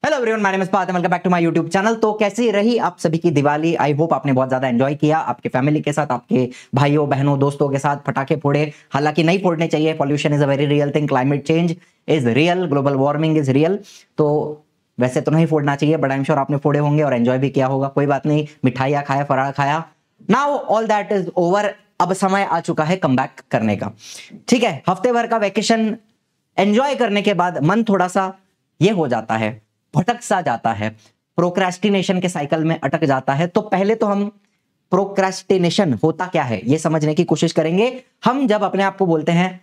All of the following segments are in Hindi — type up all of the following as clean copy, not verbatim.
Hello everyone, my name is Parth, welcome back to my YouTube channel. तो कैसी रही आप सभी की दिवाली? आई होप आपने बहुत ज्यादा एंजॉय किया, आपके फैमिली के साथ, आपके भाइयों बहनों दोस्तों के साथ पटाखे फोड़े। हालांकि नहीं फोड़ने चाहिए, pollution is a very real thing, climate change is real, global warming is real. तो वैसे तो नहीं फोड़ना चाहिए, बट आई एम श्योर आपने फोड़े होंगे और एंजॉय भी किया होगा। कोई बात नहीं, मिठाइयाँ खाया, फराळ खाया। Now all that is over. अब समय आ चुका है कम बैक करने का। ठीक है, हफ्ते भर का वैकेशन एंजॉय करने के बाद मन थोड़ा सा ये हो जाता है, भटक सा जाता है, प्रोक्रेस्टिनेशन के साइकिल में अटक जाता है। तो पहले तो हम प्रोक्रेस्टिनेशन होता क्या है ये समझने की कोशिश करेंगे। हम जब अपने आप को बोलते हैं,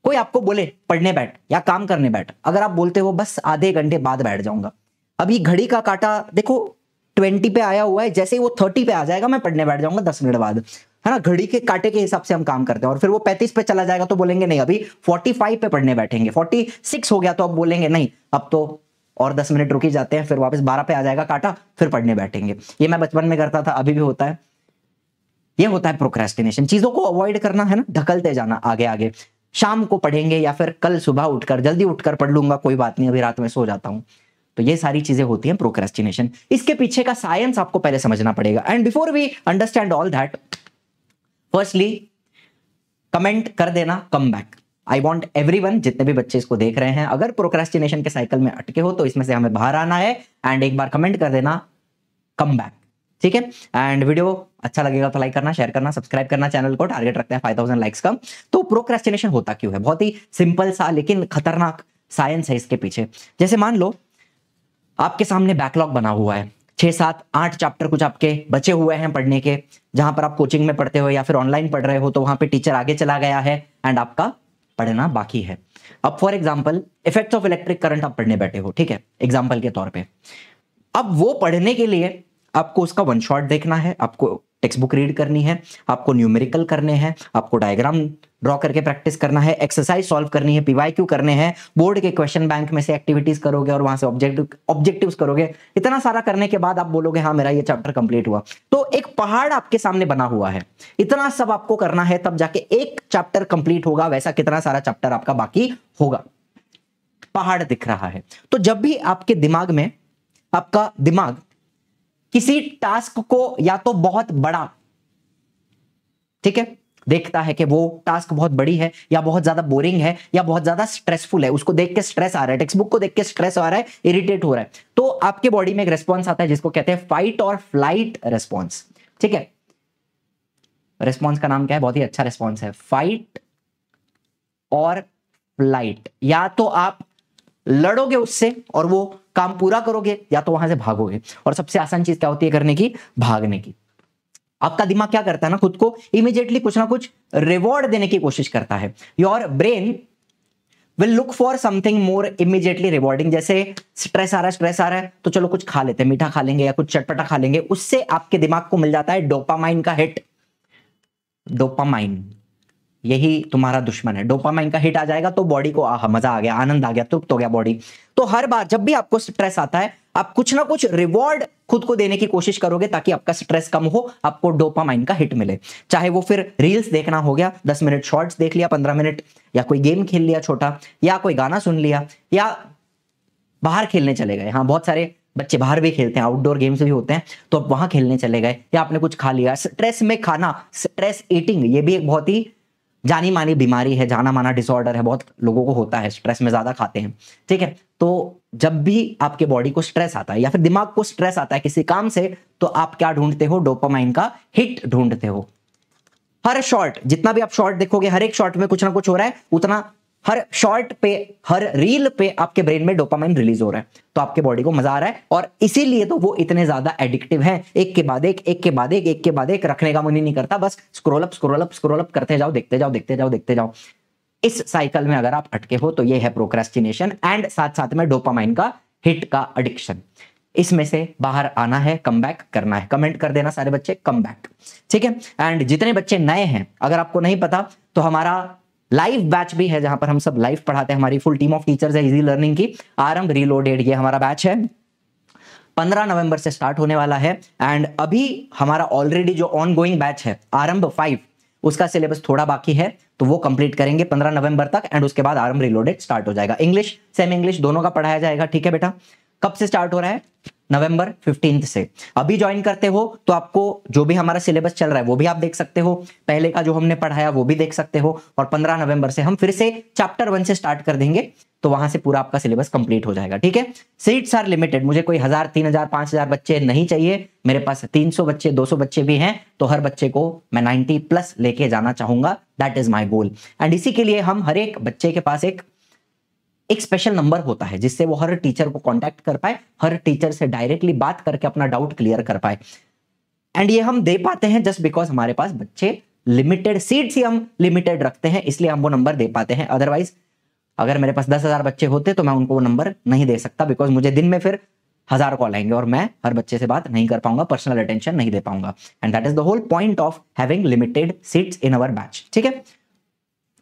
कोई आपको बोले पढ़ने बैठ या काम करने बैठ, अगर आप बोलते हो बस आधे घंटे बाद बैठ जाऊंगा, अभी घड़ी का कांटा देखो 20 पे आया हुआ है, जैसे ही वो 30 पे आ जाएगा मैं पढ़ने बैठ जाऊंगा 10 मिनट बाद, है ना। घड़ी के कांटे के हिसाब से हम काम करते हैं। और फिर वो 35 पे चला जाएगा तो बोलेंगे नहीं, अभी 45 पे पढ़ने बैठेंगे। 46 हो गया तो अब बोलेंगे नहीं, अब तो और 10 मिनट रुक ही जाते हैं। फिर वापस 12 पे आ जाएगा कांटा, फिर पढ़ने बैठेंगे। ये मैं बचपन में करता था, अभी भी होता है। ये होता है प्रोक्रेस्टिनेशन, चीजों को अवॉइड करना, है ना, ढकलते जाना आगे आगे। शाम को पढ़ेंगे या फिर कल सुबह उठकर जल्दी उठकर पढ़ लूंगा, कोई बात नहीं, अभी रात में सो जाता हूं। तो ये सारी चीजें होती हैं प्रोक्रेस्टिनेशन। इसके पीछे का साइंस आपको पहले समझना पड़ेगा। And before we understand all that, firstly comment कर देना come back. I want everyone, जितने भी बच्चे इसको देख रहे हैं, अगर प्रोक्रेस्टिनेशन के साइकिल में अटके हो तो इसमें से हमें बाहर आना है। एंड एक बार कमेंट कर देना कम बैक, ठीक है। एंड वीडियो अच्छा लगेगा तो लाइक करना, शेयर करना, सब्सक्राइब करना चैनल को। टारगेट रखते हैं 5000 लाइक्स का। तो प्रोक्रेस्टिनेशन होता क्यों है? बहुत ही सिंपल सा लेकिन खतरनाक साइंस है इसके पीछे। जैसे मान लो आपके सामने बैकलॉग बना हुआ है, 6, 7, 8 चैप्टर कुछ आपके बचे हुए हैं पढ़ने के, जहां पर आप कोचिंग में पढ़ते हो या फिर ऑनलाइन पढ़ रहे हो, तो वहां पे टीचर आगे चला गया है एंड आपका पढ़ना बाकी है। अब for example effects of electric current आप पढ़ने बैठे हो, ठीक है, एग्जांपल के तौर पे। अब वो पढ़ने के लिए आपको उसका वन शॉट देखना है, आपको टेक्स्ट बुक रीड करनी है, आपको न्यूमेरिकल करने हैं, आपको डायग्राम ड्रॉ करके प्रैक्टिस करना है, एक्सरसाइज सॉल्व करनी है, पीवाईक्यू करने हैं, बोर्ड के क्वेश्चन बैंक में से एक्टिविटीज करोगे और वहां से ऑब्जेक्टिव्स करोगे। इतना सारा करने के बाद आप बोलोगे हाँ मेरा ये चैप्टर कंप्लीट हुआ। तो एक पहाड़ आपके सामने बना हुआ है, इतना सब आपको करना है, तब जाके एक चैप्टर कंप्लीट होगा। वैसा कितना सारा चैप्टर आपका बाकी होगा, पहाड़ दिख रहा है। तो जब भी आपके दिमाग में, आपका दिमाग किसी टास्क को या तो बहुत बड़ा, ठीक है, देखता है कि वो टास्क बहुत बड़ी है या बहुत ज्यादा बोरिंग है या बहुत ज्यादा स्ट्रेसफुल है, उसको देख के स्ट्रेस आ रहा है, टेक्स्ट बुक को देख के स्ट्रेस आ रहा है, इरिटेट हो रहा है, तो आपके बॉडी में एक रेस्पॉन्स आता है जिसको कहते हैं फाइट और फ्लाइट रेस्पॉन्स। ठीक है, रेस्पॉन्स का नाम क्या है? बहुत ही अच्छा रेस्पॉन्स है, फाइट और फ्लाइट। या तो आप लड़ोगे उससे और वो काम पूरा करोगे, या तो वहां से भागोगे। और सबसे आसान चीज क्या होती है करने की? भागने की। आपका दिमाग क्या करता है ना, खुद को इमीडिएटली कुछ ना कुछ रिवॉर्ड देने की कोशिश करता है। Your brain will look for something more immediately rewarding. जैसे स्ट्रेस आ रहा है तो चलो कुछ खा लेते हैं, मीठा खा लेंगे या कुछ चटपटा खा लेंगे। उससे आपके दिमाग को मिल जाता है डोपामाइन का हिट। डोपामाइन यही तुम्हारा दुश्मन है। डोपामाइन का हिट आ जाएगा तो बॉडी को आहा मजा आ गया, आनंद आ गया, तृप्त हो गया बॉडी। तो हर बार जब भी आपको स्ट्रेस आता है, आप कुछ ना कुछ रिवॉर्ड खुद को देने की कोशिश करोगे ताकि आपका स्ट्रेस कम हो, आपको डोपामाइन का हिट मिले। चाहे वो फिर रील्स देखना हो गया, 10 मिनट शॉर्ट्स देख लिया, 15 मिनट, या कोई गेम खेल लिया छोटा, या कोई गाना सुन लिया, या बाहर खेलने चले गए। हाँ, बहुत सारे बच्चे बाहर भी खेलते हैं, आउटडोर गेम्स भी होते हैं, तो आप वहां खेलने चले गए, या आपने कुछ खा लिया। स्ट्रेस में खाना, स्ट्रेस ईटिंग, ये भी एक बहुत ही जानी मानी बीमारी है, जाना माना डिसऑर्डर है, बहुत लोगों को होता है, स्ट्रेस में ज्यादा खाते हैं। ठीक है, तो जब भी आपके बॉडी को स्ट्रेस आता है या फिर दिमाग को स्ट्रेस आता है किसी काम से, तो आप क्या ढूंढते हो? डोपामाइन का हिट ढूंढते हो। हर शॉर्ट, जितना भी आप शॉर्ट देखोगे, हर एक शॉर्ट में कुछ ना कुछ हो रहा है, उतना हर शॉर्ट पे, हर रील पे आपके ब्रेन में डोपामाइन रिलीज हो रहा है, तो आपके बॉडी को मजा आ रहा है। और इसीलिए तो वो इतने ज्यादा एडिक्टिव हैं, एक के बाद एक, एक के बाद एक, एक के बाद एक, रखने का मन ही नहीं करता, बस scroll up scroll up scroll up करते जाओ, देखते जाओ देखते जाओ देखते जाओ। इस साइकिल में अगर आप अटके हो तो ये है प्रोक्रेस्टिनेशन, एंड साथ साथ में डोपामाइन का हिट का एडिक्शन। इसमें से बाहर आना है, कम बैक करना है। कमेंट कर देना सारे बच्चे कम बैक, ठीक है। एंड जितने बच्चे नए हैं, अगर आपको नहीं पता तो हमारा लाइव बैच भी है, जहां पर हम सब लाइव पढ़ाते हैं। हमारी फुल टीम ऑफ टीचर्स है इजी लर्निंग की। आरंभ रीलोडेड, ये हमारा बैच है, 15 नवंबर से स्टार्ट होने वाला है। एंड अभी हमारा ऑलरेडी जो ऑन गोइंग बैच है आरंभ 5, उसका सिलेबस थोड़ा बाकी है, तो वो कंप्लीट करेंगे 15 नवंबर तक। एंड उसके बाद आरंभ रीलोडेड स्टार्ट हो जाएगा। इंग्लिश, सेम इंग्लिश दोनों का पढ़ाया जाएगा, ठीक है बेटा। कब से स्टार्ट हो रहा है? नवंबर 15 से। अभी ज्वाइन करते हो तो आपको जो भी हमारा सिलेबस चल रहा है वो भी आप देख सकते हो, पहले का जो हमने पढ़ाया वो भी देख सकते हो, और 15 नवंबर से हम फिर से चैप्टर 1 से स्टार्ट कर देंगे, तो वहां से पूरा आपका सिलेबस कंप्लीट हो जाएगा। ठीक है, सीट्स आर लिमिटेड, मुझे कोई 1000, 3000, 5000 बच्चे नहीं चाहिए, मेरे पास 300 बच्चे, 200 बच्चे भी हैं, तो हर बच्चे को मैं 90 प्लस लेके जाना चाहूंगा, that is my goal. And इसी के लिए हम हर एक बच्चे के पास एक स्पेशल नंबर होता है जिससे वो हर टीचर को कांटेक्ट कर पाए, हर टीचर से डायरेक्टली बात करके अपना डाउट क्लियर कर पाए। एंड ये हम दे पाते हैं जस्ट बिकॉज हमारे पास बच्चे लिमिटेड, सीट्स ही हम लिमिटेड रखते हैं, इसलिए हम वो नंबर दे पाते हैं। अदरवाइज अगर मेरे पास 10,000 बच्चे होते तो मैं उनको वो नंबर नहीं दे सकता, बिकॉज मुझे दिन में फिर 1000 कॉल आएंगे और मैं हर बच्चे से बात नहीं कर पाऊंगा, पर्सनल अटेंशन नहीं दे पाऊंगा। And that is the whole point of having limited seats in our batch. ठीक है,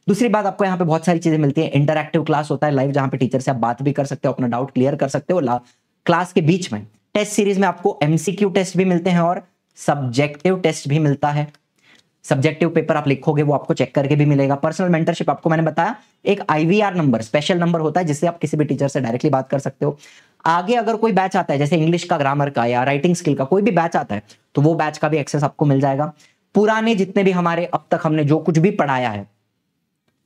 दूसरी बात, आपको यहाँ पे बहुत सारी चीजें मिलती है। इंटरैक्टिव क्लास होता है लाइव, जहां पे टीचर से आप बात भी कर सकते हो, अपना डाउट क्लियर कर सकते हो। क्लास के बीच में टेस्ट सीरीज में आपको एमसीक्यू टेस्ट भी मिलते हैं और सब्जेक्टिव टेस्ट भी मिलता है। सब्जेक्टिव पेपर आप लिखोगे वो आपको चेक करके भी मिलेगा। पर्सनल मेंटरशिप, आपको मैंने बताया एक IVR नंबर, स्पेशल नंबर होता है जिससे आप किसी भी टीचर से डायरेक्टली बात कर सकते हो। आगे अगर कोई बैच आता है, जैसे इंग्लिश का, ग्रामर का या राइटिंग स्किल का कोई भी बैच आता है, तो वो बैच का भी एक्सेस आपको मिल जाएगा। पुराने जितने भी हमारे अब तक हमने जो कुछ भी पढ़ाया है,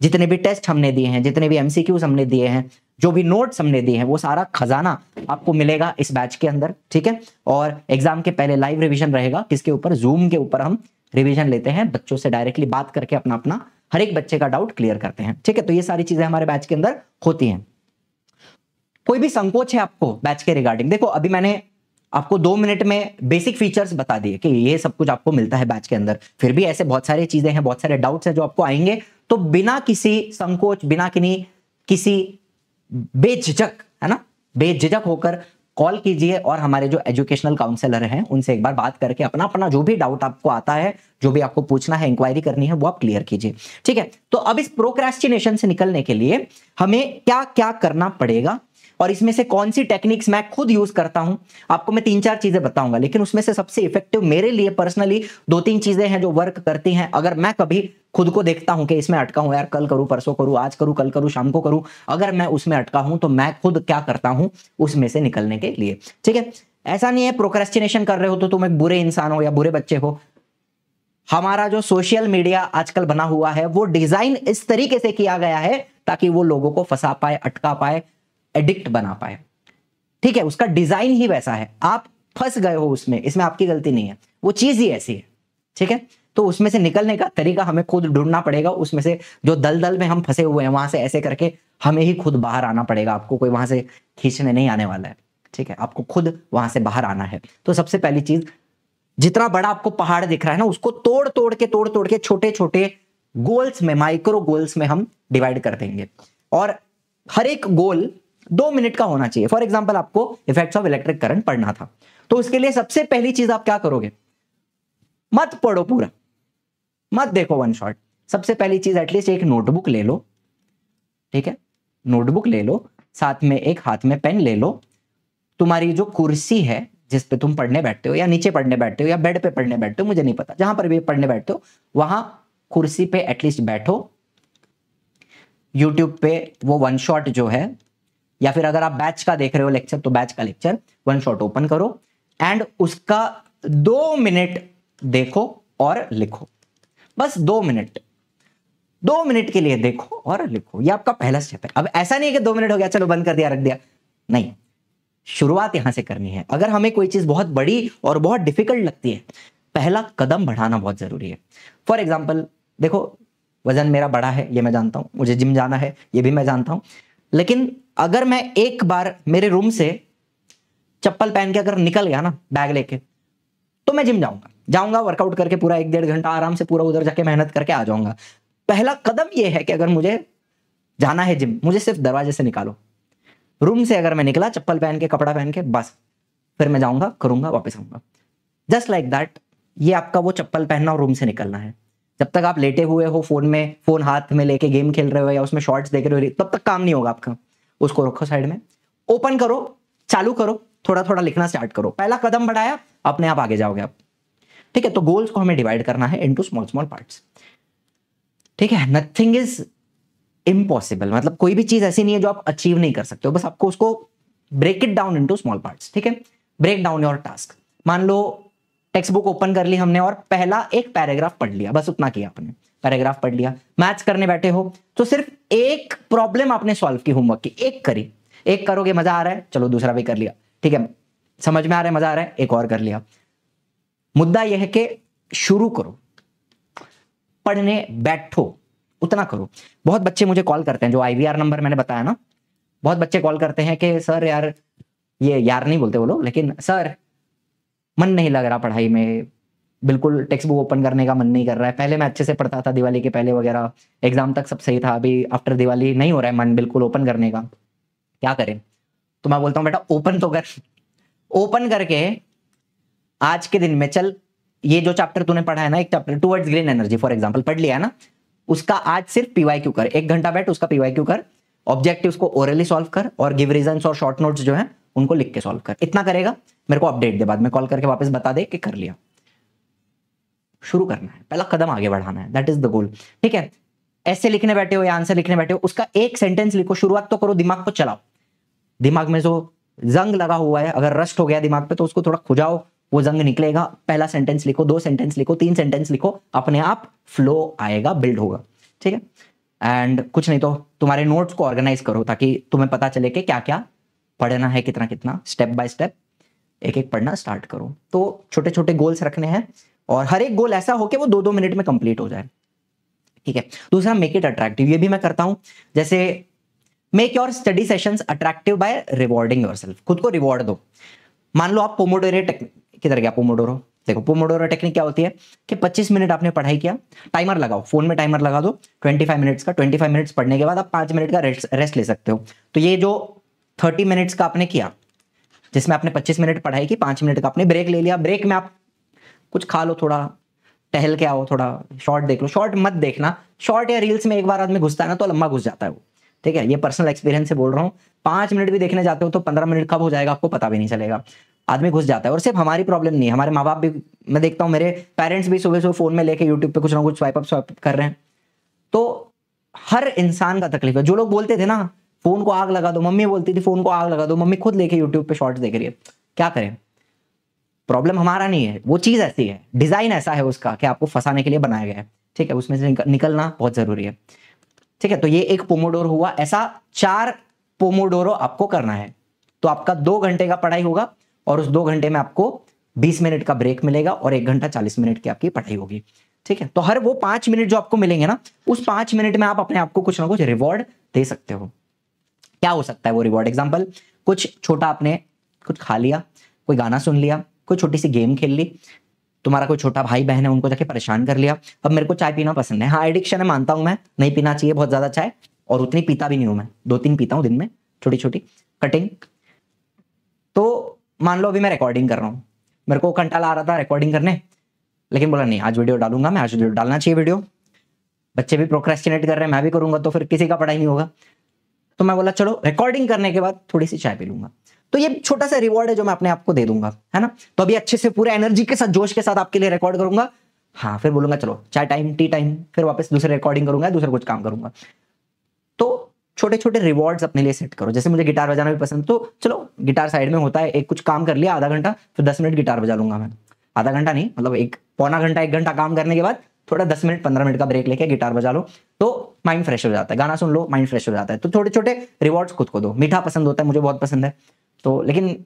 जितने भी टेस्ट हमने दिए हैं, जितने भी MCQs हमने दिए हैं, जो भी नोट्स हमने दिए हैं, वो सारा खजाना आपको मिलेगा इस बैच के अंदर। ठीक है, और एग्जाम के पहले लाइव रिवीजन रहेगा, किसके ऊपर? जूम के ऊपर हम रिवीजन लेते हैं, बच्चों से डायरेक्टली बात करके अपना अपना हर एक बच्चे का डाउट क्लियर करते हैं। ठीक है, तो ये सारी चीजें हमारे बैच के अंदर होती हैं। कोई भी संकोच है आपको बैच के रिगार्डिंग? देखो, अभी मैंने आपको 2 मिनट में बेसिक फीचर्स बता दिए कि ये सब कुछ आपको मिलता है बैच के अंदर। फिर भी ऐसे बहुत सारी चीजें हैं, बहुत सारे डाउट्स हैं जो आपको आएंगे, तो बिना किसी संकोच, बिना किसी बेझिझक, है ना, बेझिझक होकर कॉल कीजिए और हमारे जो एजुकेशनल काउंसलर हैं उनसे एक बार बात करके अपना अपना जो भी डाउट आपको आता है, जो भी आपको पूछना है, इंक्वायरी करनी है, वो आप क्लियर कीजिए। ठीक है, तो अब इस प्रोक्रेस्टिनेशन से निकलने के लिए हमें क्या क्या करना पड़ेगा और इसमें से कौन सी टेक्निक्स मैं खुद यूज करता हूं, आपको मैं 3-4 चीजें बताऊंगा, लेकिन उसमें से सबसे इफेक्टिव मेरे लिए पर्सनली 2-3 चीजें हैं जो वर्क करती हैं। अगर मैं कभी खुद को देखता हूं कि इसमें अटका हूं, यार कल करूं, परसों करूं, आज करूं, कल करूं, शाम को करूं, अगर मैं उसमें अटका हूं तो मैं खुद क्या करता हूं उसमें से निकलने के लिए। ठीक है, ऐसा नहीं है प्रोक्रेस्टिनेशन कर रहे हो तो तुम एक बुरे इंसान हो या बुरे बच्चे हो। हमारा जो सोशल मीडिया आजकल बना हुआ है वो डिजाइन इस तरीके से किया गया है ताकि वो लोगों को फंसा पाए, अटका पाए, एडिक्ट बना पाए। ठीक है, उसका डिजाइन ही वैसा है, आप फंस गए हो उसमें, इसमें आपकी गलती नहीं है, वो चीज ही ऐसी है। ठीक है, तो उसमें से निकलने का तरीका हमें खुद ढूंढना पड़ेगा। उसमें से जो दलदल में हम फंसे हुए हैं वहां से ऐसे करके हमें ही खुद बाहर आना पड़ेगा, आपको कोई वहां से खींचने नहीं आने वाला है। ठीक है, आपको खुद वहां से बाहर आना है। तो सबसे पहली चीज, जितना बड़ा आपको पहाड़ दिख रहा है ना, उसको तोड़ तोड़ के छोटे छोटे गोल्स में, माइक्रो गोल्स में हम डिवाइड कर देंगे, और हर एक गोल 2 मिनट का होना चाहिए। फॉर एग्जाम्पल, आपको इफेक्ट्स ऑफ इलेक्ट्रिक करंट पढ़ना था, तो उसके लिए सबसे पहली चीज आप क्या करोगे? मत पढ़ो पूरा, मत देखो वन शॉट। सबसे पहली चीज, एटलीस्ट एक नोटबुक ले लो। ठीक है, नोटबुक ले लो, साथ में एक हाथ में पेन ले लो। तुम्हारी जो कुर्सी है जिस पे तुम पढ़ने बैठते हो, या नीचे पढ़ने बैठते हो, या बेड पे पढ़ने बैठते हो, मुझे नहीं पता, जहां पर भी पढ़ने बैठते हो वहां कुर्सी पे एटलीस्ट बैठो। यूट्यूब पे वो वन शॉट जो है, या फिर अगर आप बैच का देख रहे हो लेक्चर, तो बैच का लेक्चर वन शॉट ओपन करो एंड उसका 2 मिनट देखो और लिखो। बस 2 मिनट, 2 मिनट के लिए देखो और लिखो। ये आपका पहला स्टेप है। अब ऐसा नहीं है कि 2 मिनट हो गया चलो बंद कर दिया, रख दिया, नहीं, शुरुआत यहां से करनी है। अगर हमें कोई चीज बहुत बड़ी और बहुत डिफिकल्ट लगती है, पहला कदम बढ़ाना बहुत जरूरी है। फॉर एग्जाम्पल, देखो, वजन मेरा बड़ा है, ये मैं जानता हूं, मुझे जिम जाना है, ये भी मैं जानता हूं, लेकिन अगर मैं एक बार मेरे रूम से चप्पल पहन के अगर निकल गया ना बैग लेके, तो मैं जिम जाऊंगा, वर्कआउट करके पूरा 1-1.5 घंटा आराम से पूरा उधर जाके मेहनत करके आ जाऊंगा। पहला कदम यह है कि अगर मुझे जाना है जिम, मुझे सिर्फ दरवाजे से निकालो। रूम से अगर मैं निकला चप्पल पहन के, कपड़ा पहन के, बस फिर मैं जाऊंगा, करूंगा, वापस आऊंगा। जस्ट लाइक दैट, ये आपका वो चप्पल पहनना और रूम से निकलना है। जब तक आप लेटे हुए हो, फोन हाथ में लेके गेम खेल रहे हो या उसमें शॉर्ट्स देख रहे हो, तब तक काम नहीं होगा आपका। उसको रखो साइड में, ओपन करो, चालू करो, थोड़ा थोड़ा लिखना स्टार्ट करो। पहला कदम बढ़ाया, अपने आप आगे जाओगे आप। ठीक है, तो गोल्स को हमें डिवाइड करना है इनटू स्मॉल पार्ट्स। ठीक है, नथिंग इज इम्पॉसिबल, मतलब कोई भी चीज ऐसी नहीं है जो आप अचीव नहीं कर सकते हो, बस आपको उसको break it down into small parts, ठीक है। Break down your task. मान लो टेक्स्ट बुक ओपन कर ली हमने और पहला एक पैराग्राफ पढ़ लिया, बस उतना किया आपने, पैराग्राफ पढ़ लिया। मैथ्स करने बैठे हो तो सिर्फ एक प्रॉब्लम आपने सॉल्व की होमवर्क की, एक करी, एक करोगे, मजा आ रहा है, चलो दूसरा भी कर लिया, ठीक है, समझ में आ रहा है, मजा आ रहा है, एक और कर लिया। मुद्दा यह है कि शुरू करो, पढ़ने बैठो, उतना करो। बहुत बच्चे मुझे कॉल करते हैं, जो IVR नंबर मैंने बताया ना, बहुत बच्चे कॉल करते हैं कि सर यार, ये यार नहीं बोलते वो लोग, लेकिन सर मन नहीं लग रहा पढ़ाई में, बिल्कुल टेक्स्ट बुक ओपन करने का मन नहीं कर रहा है, पहले मैं अच्छे से पढ़ता था, दिवाली के पहले वगैरह एग्जाम तक सब सही था, अभी आफ्टर दिवाली नहीं हो रहा है मन बिल्कुल ओपन करने का, क्या करें? तो मैं बोलता हूँ बेटा ओपन तो कर, ओपन करके आज के दिन में चल, ये जो चैप्टर तूने पढ़ा है ना, एक chapter towards green energy for example पढ़ लिया है ना, उसका आज सिर्फ PYQ कर, 1 घंटा बैठ उसका PYQ कर, ऑब्जेक्टिव्स को ओरली सॉल्व कर और गिव रीजंस और शॉर्ट नोट्स जो है उनको लिख के सॉल्व कर। इतना करेगा, मेरे को अपडेट दे, बाद में कॉल करके वापस बता दे कि कर लिया। शुरू करना है, पहला कदम आगे बढ़ाना है, दैट इज द गोल, ठीक है। ऐसे लिखने बैठे हो या आंसर लिखने बैठे हो, उसका एक सेंटेंस लिखो, शुरुआत तो करो, दिमाग को चलाओ, दिमाग में जो जंग लगा हुआ है, अगर रस्ट हो गया दिमाग पे तो उसको थोड़ा खुजाओ, वो जंग निकलेगा। पहला सेंटेंस लिखो, 2 सेंटेंस लिखो, 3 सेंटेंस लिखो, अपने आप फ्लो आएगा, बिल्ड होगा, ठीक है। एंड कुछ नहीं तो तुम्हारे नोट्स को ऑर्गेनाइज करो ताकि तुम्हें पता चले कि क्या क्या पढ़ना है, कितना कितना, स्टेप बाय स्टेप एक एक पढ़ना स्टार्ट करो। तो छोटे छोटे गोल्स रखने हैं और हर एक गोल ऐसा हो कि वो 2-2 मिनट में कंप्लीट हो जाए, ठीक है। दूसरा, मेक इट अट्रैक्टिव, ये भी मैं करता हूं, जैसे make your study sessions attractive by rewarding yourself, खुद को रिवॉर्ड दो। मान लो आप पोमोडोरो टेक्निक, किधर गया पोमोडोरो, देखो पोमोडोरो टेक्निक क्या होती है कि 25 मिनट आपने पढ़ाई किया, टाइमर लगाओ, फोन में टाइमर लगा दो 25 मिनट्स का, 25 मिनट्स पढ़ने के बाद आप 5 मिनट का रेस्ट ले सकते हो। तो ये जो 30 मिनट्स का आपने किया, जिसमें आपने 25 मिनट पढ़ाई की, 5 मिनट का आपने ब्रेक ले लिया, ब्रेक में आप कुछ खा लो, थोड़ा टहल के आओ, थोड़ा शॉर्ट देख लो, शॉर्ट मत देखना, शॉर्ट या रील्स में एक बार आदमी घुसता है ना तो लंबा घुस जाता है वो, ठीक है, ये पर्सनल एक्सपीरियंस से बोल रहा हूँ। 5 मिनट भी देखने जाते हो तो 15 मिनट कब हो जाएगा आपको पता भी नहीं चलेगा, आदमी घुस जाता है। और सिर्फ हमारी प्रॉब्लम नहीं है, हमारे माँ बाप भी, मैं देखता हूँ मेरे पेरेंट्स भी सुबह सुबह फोन में लेके यूट्यूब पे कुछ ना कुछ स्वाइप अप कर रहे हैं। तो हर इंसान का तकलीफ है। जो लोग बोलते थे ना फोन को आग लगा दो, मम्मी बोलती थी फोन को आग लगा दो, मम्मी खुद लेके यूट्यूब पे शॉर्ट्स देख रही है, क्या करें? प्रॉब्लम हमारा नहीं है, वो चीज ऐसी है, डिजाइन ऐसा है उसका कि आपको फंसाने के लिए बनाया गया है, ठीक है, उसमें से निकलना बहुत जरूरी है, ठीक है। तो ये एक पोमोडोरो हुआ, ऐसा 4 पोमोडोरो आपको करना है, तो आपका 2 घंटे का पढ़ाई होगा और उस 2 घंटे में आपको 20 मिनट का ब्रेक मिलेगा और 1 घंटा 40 मिनट की आपकी पढ़ाई होगी, ठीक है। तो हर वो 5 मिनट जो आपको मिलेंगे ना, उस 5 मिनट में आप अपने आप को कुछ ना कुछ रिवॉर्ड दे सकते हो। क्या हो सकता है वो रिवॉर्ड? एग्जाम्पल, कुछ छोटा आपने कुछ खा लिया, कोई गाना सुन लिया, कोई छोटी सी गेम खेल ली, तुम्हारा कोई छोटा भाई बहन है उनको जाके परेशान कर लिया। अब मेरे को चाय पीना पसंद है, हाँ एडिक्शन है मानता हूं मैं, नहीं पीना चाहिए बहुत ज्यादा चाय, और उतनी पीता भी नहीं हूं मैं, 2-3 पीता हूं दिन में, छोटी छोटी कटिंग। तो मान लो अभी मैं रिकॉर्डिंग कर रहा हूं, मेरे को कंटाला आ रहा था रिकॉर्डिंग करने, लेकिन बोला नहीं आज वीडियो डालूंगा मैं, आज वीडियो डालना चाहिए वीडियो, बच्चे भी प्रोक्रेस्टिनेट कर रहे हैं, मैं भी करूंगा तो फिर किसी का पढ़ाई नहीं होगा। तो मैं बोला चलो रिकॉर्डिंग करने के बाद थोड़ी सी चाय पी लूंगा, तो ये छोटा सा रिवॉर्ड है जो मैं अपने आप को दे दूंगा, है ना। तो अभी अच्छे से पूरे एनर्जी के साथ जोश के साथ आपके लिए रिकॉर्ड करूंगा, हाँ फिर बोलूंगा चलो चाय टाइम, टी टाइम, फिर वापस दूसरे रिकॉर्डिंग करूंगा, दूसरा कुछ काम करूंगा। तो छोटे छोटे रिवॉर्ड्स अपने लिए सेट करो। जैसे मुझे गिटार बजाना भी पसंद, तो चलो गिटार साइड में होता है, एक कुछ काम कर लिया आधा घंटा, फिर 10 मिनट गिटार बजा लूंगा मैं, आधा घंटा नहीं मतलब 1 घंटा काम करने के बाद थोड़ा 10 मिनट 15 मिनट का ब्रेक लेके गिटार बजा लो, तो माइंड फ्रेश हो जाता है, गाना सुन लो माइंड फ्रेश हो जाता है। तो छोटे छोटे रिवॉर्ड्स खुद को दो। मीठा पसंद होता है, मुझे बहुत पसंद है, तो लेकिन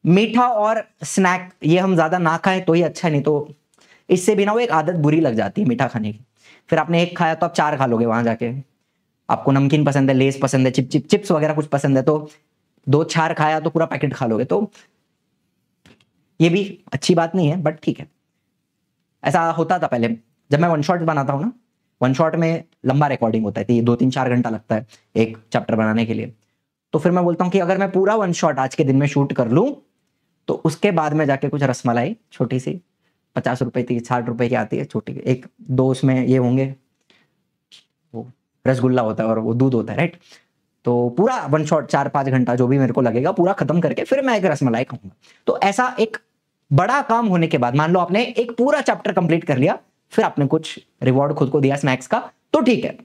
मीठा और स्नैक ये हम ज्यादा ना खाएं तो ही अच्छा है, नहीं तो इससे भी ना वो एक आदत बुरी लग जाती है मीठा खाने की। फिर आपने 1 खाया तो आप 4 खा लोगे वहां जाके। आपको नमकीन पसंद है, लेस पसंद है, चिप्स वगैरह कुछ पसंद है, तो 2-4 खाया तो पूरा पैकेट खा लोगे, तो ये भी अच्छी बात नहीं है, बट ठीक है। ऐसा होता था पहले जब मैं 1 शॉट बनाता हूँ ना, 1 शॉट में लंबा रिकॉर्डिंग होता है, 2-3-4 घंटा लगता है एक चैप्टर बनाने के लिए। तो फिर मैं बोलता हूँ कि अगर मैं पूरा 1 शॉट आज के दिन में शूट कर लूं तो उसके बाद में जाके कुछ रसमलाई छोटी सी 50 रुपए की 60 रुपए की आती है छोटी, 1-2 उसमें ये होंगे, वो रसगुल्ला होता है और वो दूध होता है, राइट। तो पूरा 1 शॉट 4-5 घंटा जो भी मेरे को लगेगा पूरा खत्म करके फिर मैं एक रसमलाई खाऊंगा। तो ऐसा एक बड़ा काम होने के बाद, मान लो आपने एक पूरा चैप्टर कंप्लीट कर लिया, फिर आपने कुछ रिवॉर्ड खुद को दिया स्नैक्स का, तो ठीक है।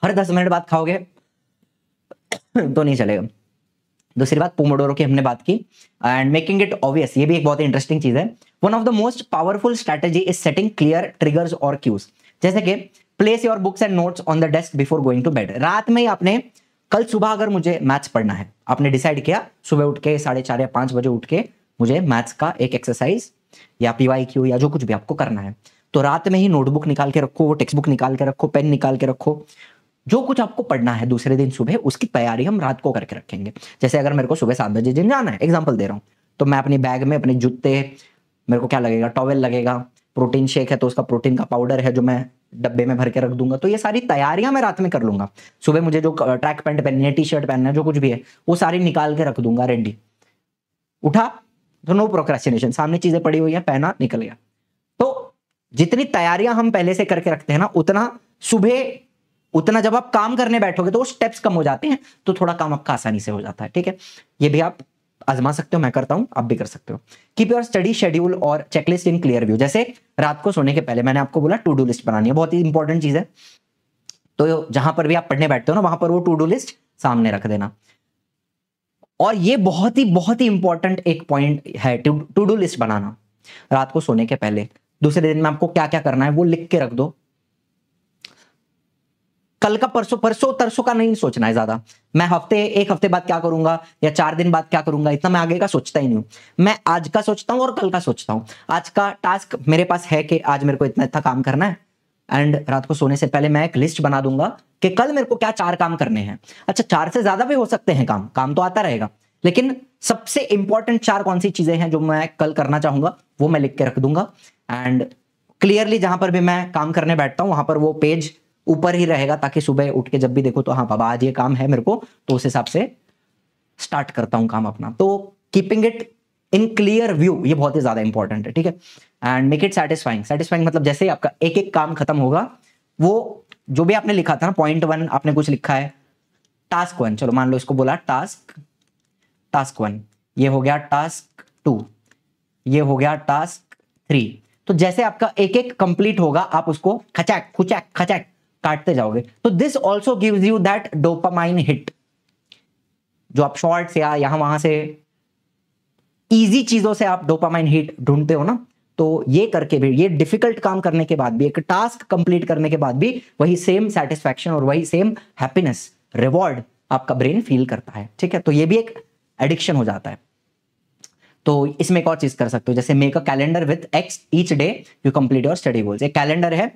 हर 10 मिनट बाद खाओगे तो नहीं चलेगा। दूसरी बात, पोमोडोरो की हमने बात की, एंड मेकिंग इट ऑब्वियस, ये भी एक बहुत ही इंटरेस्टिंग चीज है। One of the most powerful strategy is setting clear triggers और क्यूज, जैसे कि place your books and notes on the desk before going to bed. रात में ही आपने, कल सुबह अगर मुझे मैथ्स पढ़ना है, आपने डिसाइड किया सुबह उठ के 4:30 या 5 बजे उठ के मुझे मैथ्स का एक एक्सरसाइज या पीवाईक्यू या जो कुछ भी आपको करना है, तो रात में ही नोटबुक निकाल के रखो, वो टेक्स्ट बुक निकाल के रखो, पेन निकाल के रखो, जो कुछ आपको पढ़ना है दूसरे दिन सुबह, उसकी तैयारी हम रात को करके रखेंगे। जैसे अगर मेरे को सुबह 7 बजे जिम जाना है, एग्जांपल दे रहा हूँ, तो मैं अपनी बैग में अपने जूते, मेरे को क्या लगेगा, टॉवेल लगेगा, प्रोटीन शेक है तो उसका प्रोटीन का पाउडर है जो मैं डब्बे में भर के रख दूंगा। तो ये सारी तैयारियां मैं रात में कर लूंगा। सुबह मुझे जो ट्रैक पैंट पहननी है, टी शर्ट पहनना है, जो कुछ भी है, वो सारी निकाल के रख दूंगा रेडी। उठा तो नो प्रोक्रेस्टिनेशन, सामने चीजें पड़ी हुई है, पहना, निकल गया। तो जितनी तैयारियां हम पहले से करके रखते हैं ना, उतना सुबह, उतना जब आप काम करने बैठोगे तो वो स्टेप्स कम हो जाते हैं, तो थोड़ा काम आपका आसानी से हो जाता है। ठीक है, ये भी आप आजमा सकते हो, मैं करता हूं, आप भी कर सकते हो। कीप योर स्टडी शेड्यूल और चेकलिस्ट इन क्लियर व्यू। जैसे रात को सोने के पहले मैंने आपको बोला टू डू लिस्ट बनानी है, बहुत ही इंपॉर्टेंट चीज है। तो जहां पर भी आप पढ़ने बैठते हो ना, वहां पर वो टू डू लिस्ट सामने रख देना। और ये बहुत ही इंपॉर्टेंट एक पॉइंट है, टू डू लिस्ट बनाना रात को सोने के पहले। दूसरे दिन में आपको क्या क्या करना है वो लिख के रख दो। कल का, परसों तरसों का नहीं सोचना है ज्यादा। मैं एक हफ्ते बाद क्या करूंगा या 4 दिन बाद क्या करूंगा, इतना मैं आगे का सोचता ही नहीं हूं। मैं आज का सोचता हूं और कल का सोचता हूं। आज का टास्क मेरे पास है कि आज मेरे को इतना इतना काम करना है, एंड रात को सोने से पहले मैं एक लिस्ट बना दूंगा कि कल मेरे को क्या 4 काम करने हैं। अच्छा, 4 से ज्यादा भी हो सकते हैं काम तो आता रहेगा, लेकिन सबसे इंपॉर्टेंट 4 कौन सी चीजें हैं जो मैं कल करना चाहूंगा, वो मैं लिख के रख दूंगा। एंड क्लियरली जहां पर भी मैं काम करने बैठता हूं, वहां पर वो पेज ऊपर ही रहेगा, ताकि सुबह उठ के जब भी देखो तो हाँ बाबा आज ये काम है मेरे को, तो उस हिसाब से स्टार्ट करता हूं काम अपना। तो keeping it in clear view, ये बहुत ही ज्यादा इंपॉर्टेंट है। ठीक है, एंड मेक इट सेटिस्फाइंग मतलब जैसे आपका एक एक काम खत्म होगा, वो जो भी आपने लिखा था ना, पॉइंट 1 आपने कुछ लिखा है, टास्क 1, चलो मान लो इसको बोला टास्क 1, ये हो गया टास्क 2, ये हो गया टास्क 3। तो जैसे आपका एक एक कंप्लीट होगा, आप उसको खचैक खुचैक खचैक काटते जाओगे। तो this also gives you that dopamine hit, जो आप शॉर्ट्स या यहां वहां से इजी चीजों से आप डोपामाइन हिट ढूंढते हो ना, तो ये करके भी, ये डिफिकल्ट काम करने के बाद भी, एक टास्क कंप्लीट करने के बाद भी वही सेम सेटिस्फैक्शन और वही सेम हैप्पीनेस, रिवॉर्ड आपका ब्रेन फील करता है। ठीक है, तो ये भी एक एडिक्शन हो जाता है। तो इसमें एक और चीज कर सकते हो, जैसे make a calendar with x each day you complete your study goals. एक कैलेंडर है,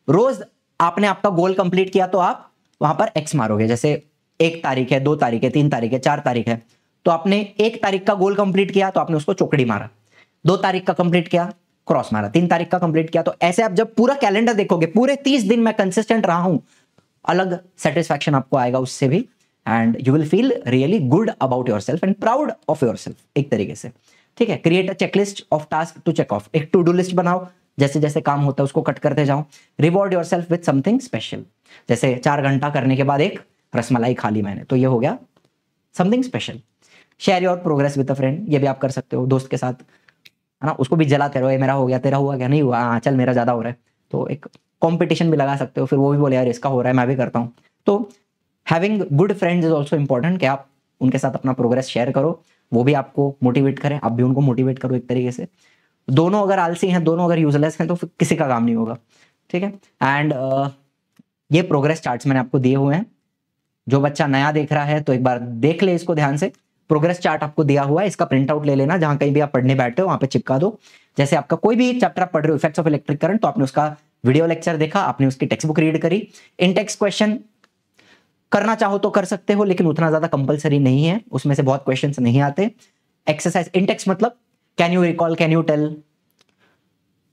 रोज आपने आपका गोल कंप्लीट किया तो आप वहां पर एक्स मारोगे। जैसे 1 तारीख है, 2 तारीख है, 3 तारीख है, 4 तारीख है, तो आपने 1 तारीख का गोल कंप्लीट किया तो आपने उसको चौकड़ी मारा, 2 तारीख का कंप्लीट किया क्रॉस मारा, 3 तारीख का कंप्लीट किया। तो ऐसे आप जब पूरा कैलेंडर देखोगे, पूरे 30 दिन मैं कंसिस्टेंट रहा हूं, अलग सेटिस्फैक्शन आपको आएगा उससे भी, and you will feel really good about yourself and proud of yourself एक तरीके से। ठीक है, create a checklist of task to check off, एक टू डू लिस्ट बनाओ, जैसे जैसे काम होता है उसको कट करते जाओ। Reward your self with something special, जैसे 4 घंटा करने के बाद एक रसमलाई खा ली मैंने, तो ये हो गया something special. Share your progress with a friend, ये भी आप कर सकते हो दोस्त के साथ, है ना, उसको भी जलाते रहो, ये मेरा हो गया, तेरा हुआ क्या, नहीं हुआ, हाँ चल मेरा ज्यादा हो रहा है, तो एक कंपटीशन भी लगा सकते हो, फिर वो भी बोले यार इसका हो रहा है मैं भी करता हूँ। तो having good friends is also important, कि आप उनके साथ अपना प्रोग्रेस शेयर करो, वो भी आपको मोटिवेट करें, आप भी उनको मोटिवेट करो एक तरीके से। दोनों अगर आलसी हैं, दोनों अगर यूजलेस हैं, तो फिर किसी का काम नहीं होगा। ठीक है, एंड ये प्रोग्रेस चार्ट्स मैंने आपको दिए हुए हैं। जो बच्चा नया देख रहा है तो एक बार देख ले इसको ध्यान से। प्रोग्रेस चार्ट आपको दिया हुआ है, इसका प्रिंट आउट ले लेना, जहां कहीं भी आप पढ़ने बैठे हो वहां पे चिपका दो। जैसे आपका कोई भी चैप्टर आप पढ़ रहे हो, इफेक्ट्स ऑफ इलेक्ट्रिक करंट, तो आपने उसका वीडियो लेक्चर देखा, आपने उसकी टेक्स्ट बुक रीड करी, इन टेक्स्ट क्वेश्चन करना चाहो तो कर सकते हो, लेकिन उतना ज्यादा कंपलसरी नहीं है, उसमें से बहुत क्वेश्चंस नहीं आते। एक्सरसाइज इन टेक्स्ट मतलब can you recall, can you tell,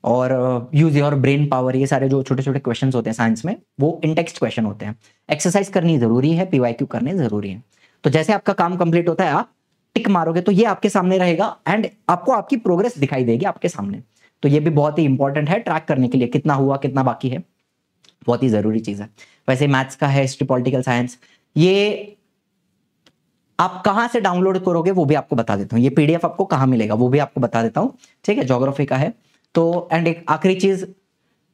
और यूज योर ब्रेन पावर, ये सारे जो छोटे छोटे क्वेश्चंस होते हैं साइंस में, वो इन टेक्स्ट क्वेश्चन होते हैं। एक्सरसाइज करनी जरूरी है, पीवाईक्यू करने जरूरी है। तो जैसे आपका काम कंप्लीट होता है, आप टिक मारोगे तो ये आपके सामने रहेगा, एंड आपको आपकी प्रोग्रेस दिखाई देगी आपके सामने। तो ये भी बहुत ही इंपॉर्टेंट है ट्रैक करने के लिए, कितना हुआ कितना बाकी है, बहुत ही जरूरी चीज है। वैसे मैथ्स का है, हिस्ट्री, पॉलिटिकल साइंस, ये आप कहां से डाउनलोड करोगे वो भी आपको बता देता हूं, ये पीडीएफ आपको कहां मिलेगा वो भी आपको बता देता हूं। ठीक है, ज्योग्राफी का है। तो एंड एक आखिरी चीज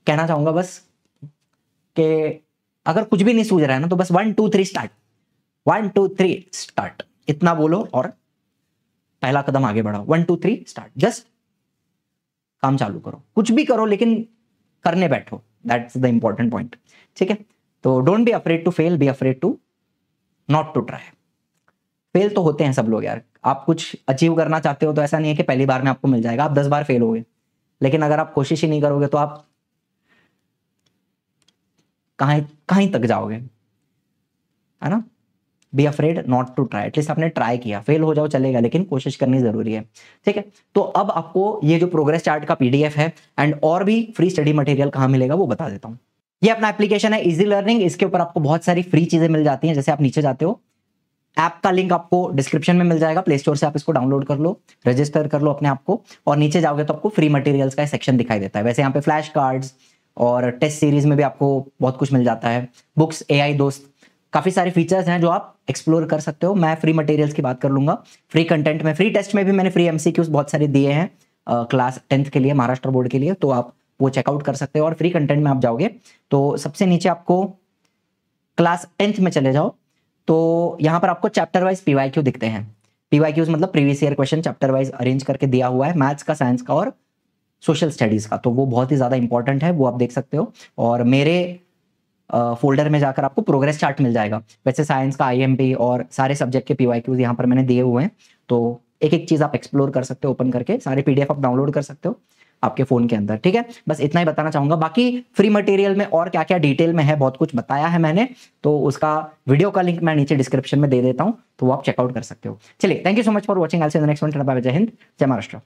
कहना चाहूंगा बस, कि अगर कुछ भी नहीं सूझ रहा है ना, तो बस 1 2 3 स्टार्ट, 1 2 3 स्टार्ट, इतना बोलो और पहला कदम आगे बढ़ाओ। 1 2 3 स्टार्ट, जस्ट काम चालू करो, कुछ भी करो लेकिन करने बैठो, दैट्स द इंपॉर्टेंट पॉइंट। ठीक है, तो don't be afraid to fail, be afraid to not to try. Fail तो होते हैं सब लोग यार, आप कुछ अचीव करना चाहते हो तो ऐसा नहीं है कि पहली बार में आपको मिल जाएगा, आप 10 बार फेल होगे, लेकिन अगर आप कोशिश ही नहीं करोगे तो आप कहीं तक जाओगे, है ना। Be afraid not to try, at least आपने ट्राई किया, फेल हो जाओ चलेगा लेकिन कोशिश करनी जरूरी है। ठीक है, तो अब आपको ये जो प्रोग्रेस चार्ट का पीडीएफ है एंड और भी फ्री स्टडी मटेरियल कहाँ मिलेगा वो बता देता हूँ। ये अपना एप्लीकेशन है इजी लर्निंग, इसके ऊपर आपको बहुत सारी फ्री चीजें मिल जाती हैं। जैसे आप नीचे जाते हो, ऐप का लिंक आपको डिस्क्रिप्शन में मिल जाएगा, प्ले स्टोर से आप इसको डाउनलोड कर लो, रजिस्टर कर लो अपने आप को, और नीचे जाओगे तो आपको फ्री मटेरियल्स का सेक्शन दिखाई देता है। वैसे यहाँ पे फ्लैश कार्ड्स और टेस्ट सीरीज में भी आपको बहुत कुछ मिल जाता है, बुक्स, एआई दोस्त, काफी सारे फीचर्स हैं जो आप एक्सप्लोर कर सकते हो। मैं फ्री मटेरियल्स की बात कर लूंगा, फ्री कंटेंट में, फ्री टेस्ट में भी मैंने फ्री एमसीक्यूज बहुत सारे दिए हैं क्लास 10th के लिए, महाराष्ट्र बोर्ड के लिए, तो आप वो चेकआउट कर सकते हो। और फ्री कंटेंट में आप जाओगे तो सबसे नीचे आपको क्लास 10th में चले जाओ तो यहाँ पर आपको चैप्टर वाइज पीवाईक्यू दिखते हैं। पीवाईक्यूज मतलब previous year question chapter wise arrange करके दिया हुआ है, मैथ्स का, साइंस का और सोशल स्टडीज का, तो वो बहुत ही ज्यादा इंपॉर्टेंट है, वो आप देख सकते हो। और मेरे फोल्डर में जाकर आपको प्रोग्रेस चार्ट मिल जाएगा। वैसे साइंस का आईएमपी और सारे सब्जेक्ट के पीवाईक्यूज यहाँ पर मैंने दिए हुए हैं, तो एक एक चीज आप एक्सप्लोर कर सकते हो, ओपन करके सारे पीडीएफ आप डाउनलोड कर सकते हो आपके फोन के अंदर। ठीक है, बस इतना ही बताना चाहूंगा। बाकी फ्री मटेरियल में और क्या क्या डिटेल में है, बहुत कुछ बताया है मैंने, तो उसका वीडियो का लिंक मैं नीचे डिस्क्रिप्शन में दे देता हूं, तो वो आप चेकआउट कर सकते हो। चलिए, thank you so much for watching, I will see you in the next one. जय हिंद, जय महाराष्ट्र।